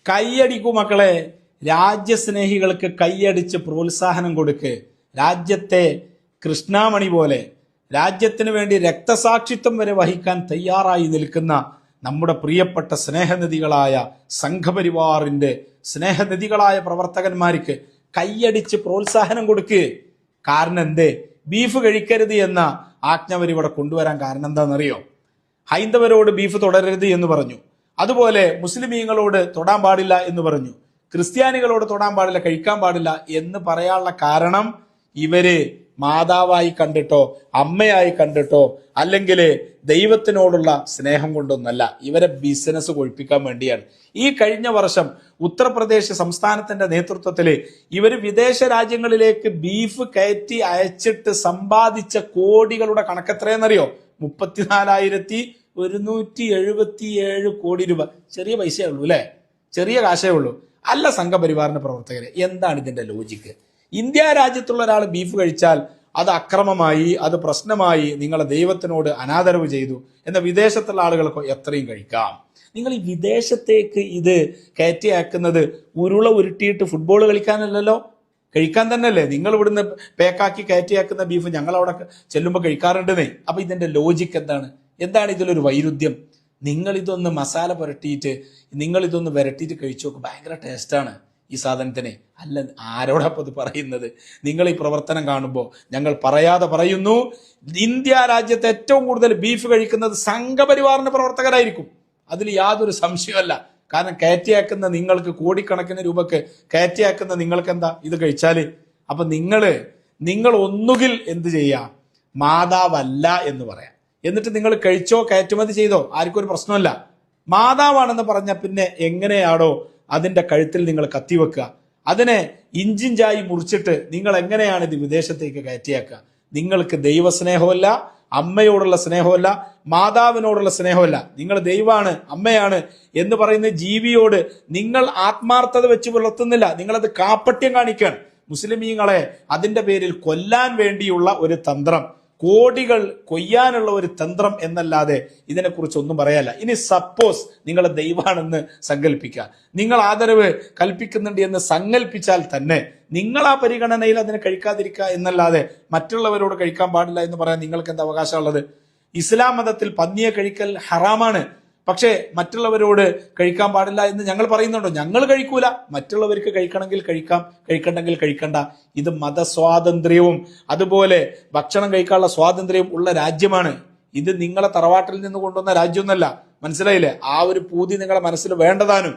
കൈയടിക്കൂ മക്കളെ. രാജ്യസ്നേഹികൾക്ക് കൈയടിച്ച് പ്രോത്സാഹനം കൊടുക്ക്. രാജ്യത്തെ കൃഷ്ണാമണി പോലെ രാജ്യത്തിന് വേണ്ടി രക്തസാക്ഷിത്വം വരെ വഹിക്കാൻ തയ്യാറായി നിൽക്കുന്ന നമ്മുടെ പ്രിയപ്പെട്ട സ്നേഹനിധികളായ സംഘപരിവാറിന്റെ സ്നേഹനിധികളായ പ്രവർത്തകന്മാർക്ക് കൈയടിച്ച് പ്രോത്സാഹനം കൊടുക്ക്. കാരണം എന്തേ? ബീഫ് കഴിക്കരുത് എന്ന ആജ്ഞ ഇവിടെ കൊണ്ടുവരാൻ കാരണം എന്താണെന്നറിയോ? ഹൈന്ദവരോട് ബീഫ് തുടരരുത് എന്ന് പറഞ്ഞു. അതുപോലെ മുസ്ലിമീങ്ങളോട് തൊടാൻ പാടില്ല എന്ന് പറഞ്ഞു. ക്രിസ്ത്യാനികളോട് തൊടാൻ പാടില്ല, കഴിക്കാൻ പാടില്ല എന്ന് പറയാനുള്ള കാരണം ഇവര് മാതാവായി കണ്ടിട്ടോ അമ്മയായി കണ്ടിട്ടോ അല്ലെങ്കിൽ ദൈവത്തിനോടുള്ള സ്നേഹം കൊണ്ടൊന്നല്ല, ഇവരെ ബിസിനസ് കൊഴിപ്പിക്കാൻ വേണ്ടിയാണ്. ഈ കഴിഞ്ഞ വർഷം ഉത്തർപ്രദേശ് സംസ്ഥാനത്തിന്റെ നേതൃത്വത്തിൽ ഇവര് വിദേശ രാജ്യങ്ങളിലേക്ക് ബീഫ് കയറ്റി അയച്ചിട്ട് സമ്പാദിച്ച കോടികളുടെ കണക്കെത്രയെന്നറിയോ? 34,177 കോടി രൂപ. ചെറിയ പൈസയേ ഉള്ളൂ അല്ലെ? ചെറിയ കാശേ ഉള്ളൂ. അല്ല സംഘപരിവാറിന്റെ പ്രവർത്തകരെ, എന്താണ് ഇതിന്റെ ലോജിക്ക്? ഇന്ത്യ രാജ്യത്തുള്ള ഒരാൾ ബീഫ് കഴിച്ചാൽ അത് അക്രമമായി, അത് പ്രശ്നമായി, നിങ്ങളെ ദൈവത്തിനോട് അനാദരവ് ചെയ്തു എന്ന വിദേശത്തുള്ള ആളുകൾക്ക് എത്രയും കഴിക്കാം. നിങ്ങൾ ഈ വിദേശത്തേക്ക് ഇത് കയറ്റി അയക്കുന്നത് ഉരുള ഉരുട്ടിയിട്ട് ഫുട്ബോൾ കളിക്കാനല്ലല്ലോ, കഴിക്കാൻ തന്നെയല്ലേ. നിങ്ങൾ ഇവിടുന്ന് പേക്കാക്കി കയറ്റിയാക്കുന്ന ബീഫ് ഞങ്ങൾ അവിടെ ചെല്ലുമ്പോൾ കഴിക്കാറുണ്ടെന്നേ. അപ്പൊ ഇതിന്റെ ലോജിക്ക് എന്താണ്? എന്താണ് ഇതിലൊരു വൈരുദ്ധ്യം? നിങ്ങൾ ഇതൊന്ന് മസാല പുരട്ടിയിട്ട് നിങ്ങൾ ഇതൊന്ന് വരട്ടിയിട്ട് കഴിച്ചു നോക്ക്, ഭയങ്കര ടേസ്റ്റാണ് ഈ സാധനത്തിന്. അല്ല, ആരോടൊപ്പം ഇത് പറയുന്നത്? നിങ്ങൾ ഈ പ്രവർത്തനം കാണുമ്പോൾ ഞങ്ങൾ പറയാതെ പറയുന്നു, ഇന്ത്യ രാജ്യത്ത് ഏറ്റവും കൂടുതൽ ബീഫ് കഴിക്കുന്നത് സംഘപരിവാറിന്റെ പ്രവർത്തകരായിരിക്കും. അതിൽ യാതൊരു സംശയമല്ല. കാരണം കയറ്റിയാക്കുന്ന നിങ്ങൾക്ക്, കോടിക്കണക്കിന് രൂപക്ക് കയറ്റിയാക്കുന്ന നിങ്ങൾക്ക് എന്താ ഇത് കഴിച്ചാല്? അപ്പൊ നിങ്ങൾ ഒന്നുകിൽ എന്ത് ചെയ്യാം? മാതാവല്ല എന്ന് പറയാം. എന്നിട്ട് നിങ്ങൾ കഴിച്ചോ കയറ്റുമതി ചെയ്തോ ആർക്കും ഒരു പ്രശ്നമല്ല. മാതാവാണെന്ന് പറഞ്ഞ പിന്നെ എങ്ങനെയാണോ അതിന്റെ കഴുത്തിൽ നിങ്ങൾ കത്തിവെക്കുക? അതിനെ ഇഞ്ചിഞ്ചായി മുറിച്ചിട്ട് നിങ്ങൾ എങ്ങനെയാണ് ഇത് വിദേശത്തേക്ക് കയറ്റിയാക്കുക? നിങ്ങൾക്ക് ദൈവസ്നേഹമല്ല, അമ്മയോടുള്ള സ്നേഹമല്ല, മാതാവിനോടുള്ള സ്നേഹമല്ല. നിങ്ങൾ ദൈവമാണ്, അമ്മയാണ് എന്ന് പറയുന്ന ജീവിയോട് നിങ്ങൾ ആത്മാർത്ഥത വെച്ച് പുലർത്തുന്നില്ല. നിങ്ങളത് കാപ്പട്യം കാണിക്കുകയാണ്. മുസ്ലിമീങ്ങളെ അതിന്റെ പേരിൽ കൊല്ലാൻ വേണ്ടിയുള്ള ഒരു തന്ത്രം, കോടികൾ കൊയ്യാനുള്ള ഒരു തന്ത്രം എന്നല്ലാതെ ഇതിനെക്കുറിച്ച് ഒന്നും പറയാല്ല. ഇനി സപ്പോസ് നിങ്ങൾ ദൈവമാണെന്ന് സങ്കല്പിക്കുക, നിങ്ങൾ ആദരവ് കൽപ്പിക്കുന്നുണ്ട് എന്ന് സങ്കല്പിച്ചാൽ തന്നെ നിങ്ങൾ ആ പരിഗണനയിൽ അതിനെ കഴിക്കാതിരിക്കുക എന്നല്ലാതെ മറ്റുള്ളവരോട് കഴിക്കാൻ പാടില്ല എന്ന് പറയാൻ നിങ്ങൾക്ക് എന്താ അവകാശമുള്ളത്? ഇസ്ലാം മതത്തിൽ പന്നിയെ കഴിക്കൽ ഹറാമാണ്. പക്ഷേ മറ്റുള്ളവരോട് കഴിക്കാൻ പാടില്ല എന്ന് ഞങ്ങൾ പറയുന്നുണ്ടോ? ഞങ്ങൾ കഴിക്കൂല. മറ്റുള്ളവർക്ക് കഴിക്കണമെങ്കിൽ കഴിക്കാം, കഴിക്കണ്ടെങ്കിൽ കഴിക്കണ്ട. ഇത് മതസ്വാതന്ത്ര്യവും അതുപോലെ ഭക്ഷണം കഴിക്കാനുള്ള സ്വാതന്ത്ര്യവും ഉള്ള രാജ്യമാണ്. ഇത് നിങ്ങളെ തറവാട്ടിൽ നിന്ന് കൊണ്ടുവന്ന രാജ്യമൊന്നല്ല. മനസ്സിലായില്ലേ? ആ ഒരു പൂതി നിങ്ങളെ മനസ്സിൽ വേണ്ടതാനും.